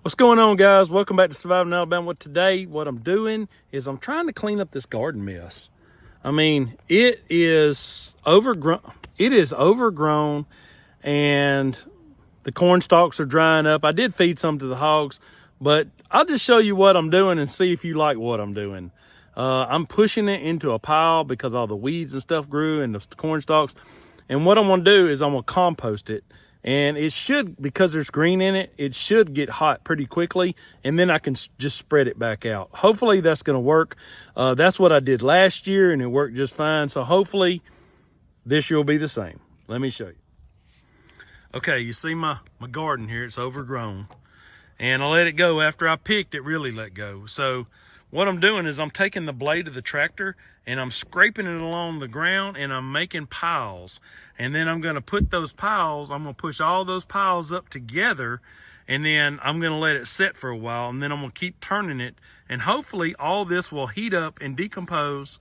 What's going on, guys? Welcome back to Surviving Alabama. Today, what I'm doing is I'm trying to clean up this garden mess. I mean, it is overgrown. And the corn stalks are drying up. I did feed some to the hogs, but I'll just show you what I'm doing and see if you like what I'm doing. I'm pushing it into a pile because all the weeds and stuff grew and the corn stalks. And what I'm gonna do is I'm gonna compost it. And it should, because there's green in it, it should get hot pretty quickly, and then I can just spread it back out. Hopefully that's gonna work. That's what I did last year and it worked just fine. So hopefully this year will be the same. Let me show you. Okay, you see my garden here, it's overgrown. And I let it go after I picked, it really let go. So what I'm doing is I'm taking the blade of the tractor and I'm scraping it along the ground and I'm making piles. And then I'm gonna put those piles, I'm gonna push all those piles up together, and then I'm gonna let it sit for a while, and then I'm gonna keep turning it. And hopefully all this will heat up and decompose,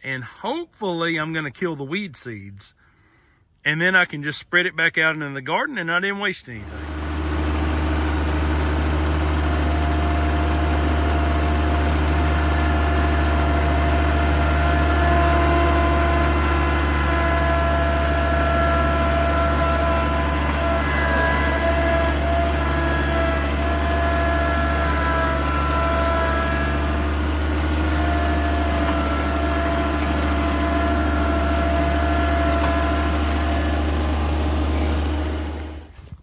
and hopefully I'm gonna kill the weed seeds. And then I can just spread it back out into the garden and I didn't waste anything.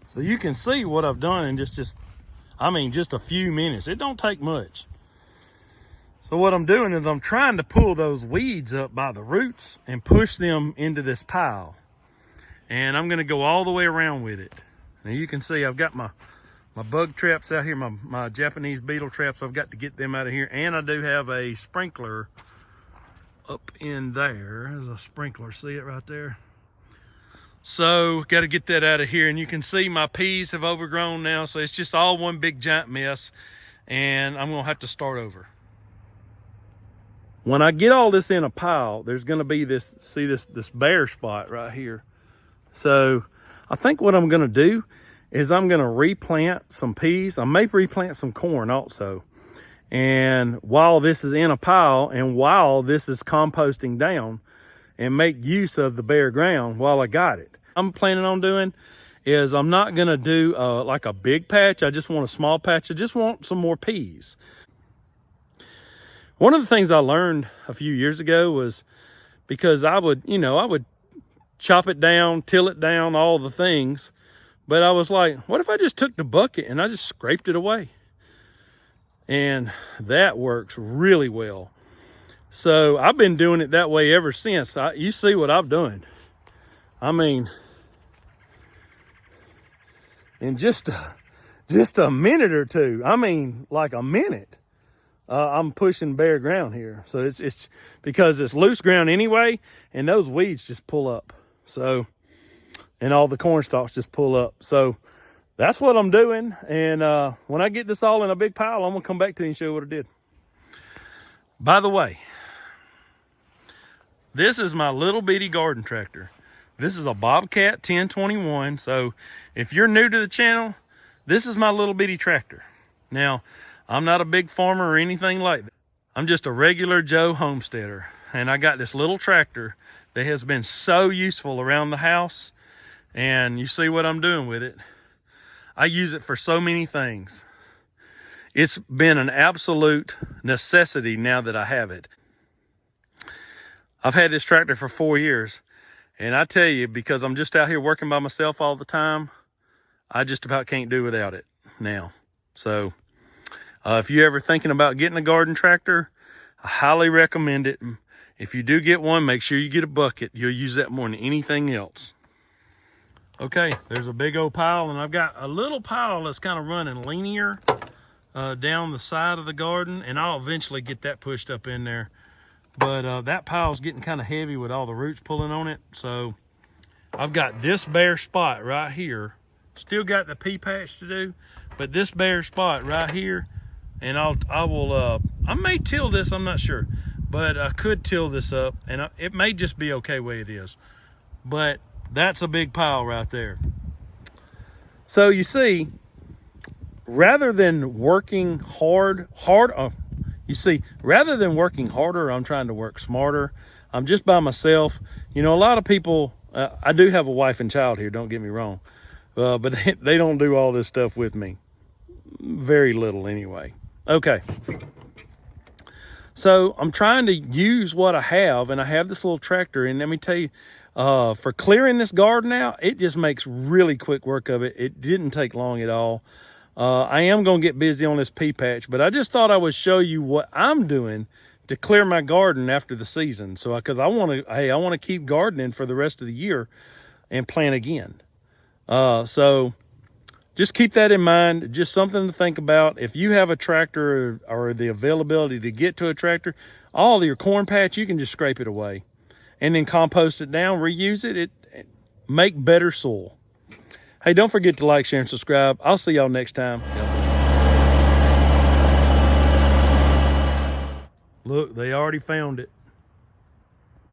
So you can see what I've done in just a few minutes. It don't take much. So what I'm doing is I'm trying to pull those weeds up by the roots and push them into this pile. And I'm gonna go all the way around with it. Now you can see I've got my bug traps out here, my Japanese beetle traps. I've got to get them out of here. And I do have a sprinkler up in there. There's a sprinkler, see it right there? So got to get that out of here. And you can see my peas have overgrown now. So it's just all one big giant mess. And I'm gonna have to start over. When I get all this in a pile, there's gonna be this bare spot right here. So I think what I'm gonna do is I'm gonna replant some peas. I may replant some corn also. And while this is in a pile and while this is composting down, and make use of the bare ground while I got it. I'm planning on doing is I'm not gonna do like a big patch. I just want a small patch. I just want some more peas. One of the things I learned a few years ago was because I would chop it down, till it down, all the things. But I was like, what if I just took the bucket and I just scraped it away? And that works really well. So I've been doing it that way ever since. You see what I've done. I mean, in just a minute or two, I mean like a minute, I'm pushing bare ground here. So it's because it's loose ground anyway, and those weeds just pull up. So, and all the corn stalks just pull up. So that's what I'm doing. And when I get this all in a big pile, I'm gonna come back to you and show you what I did. By the way, this is my little bitty garden tractor. This is a Bobcat 1021. So if you're new to the channel, this is my little bitty tractor. Now, I'm not a big farmer or anything like that. I'm just a regular Joe homesteader. And I got this little tractor that has been so useful around the house. And you see what I'm doing with it. I use it for so many things. It's been an absolute necessity now that I have it. I've had this tractor for 4 years, and I tell you, because I'm just out here working by myself all the time, I just about can't do without it now. So if you're ever thinking about getting a garden tractor, I highly recommend it. If you do get one, make sure you get a bucket. You'll use that more than anything else. Okay, there's a big old pile, and I've got a little pile that's kind of running linear down the side of the garden, and I'll eventually get that pushed up in there. But that pile's getting kind of heavy with all the roots pulling on it. So I've got this bare spot right here. Still got the pea patch to do, but this bare spot right here, and I may till this, I'm not sure, but I could till this up, and it may just be okay the way it is. But that's a big pile right there. So you see, rather than working you see, rather than working harder, I'm trying to work smarter. I'm just by myself. You know, a lot of people, I do have a wife and child here, don't get me wrong, but they don't do all this stuff with me. Very little anyway. Okay. So I'm trying to use what I have, and I have this little tractor, and let me tell you, for clearing this garden out, it just makes really quick work of it. It didn't take long at all. I am going to get busy on this pea patch, but I just thought I would show you what I'm doing to clear my garden after the season. So, because I want to keep gardening for the rest of the year and plant again. So just keep that in mind. Just something to think about. If you have a tractor or the availability to get to a tractor, all of your corn patch, you can just scrape it away and then compost it down, reuse it, make better soil. Hey, don't forget to like, share, and subscribe. I'll see y'all next time. Look, they already found it.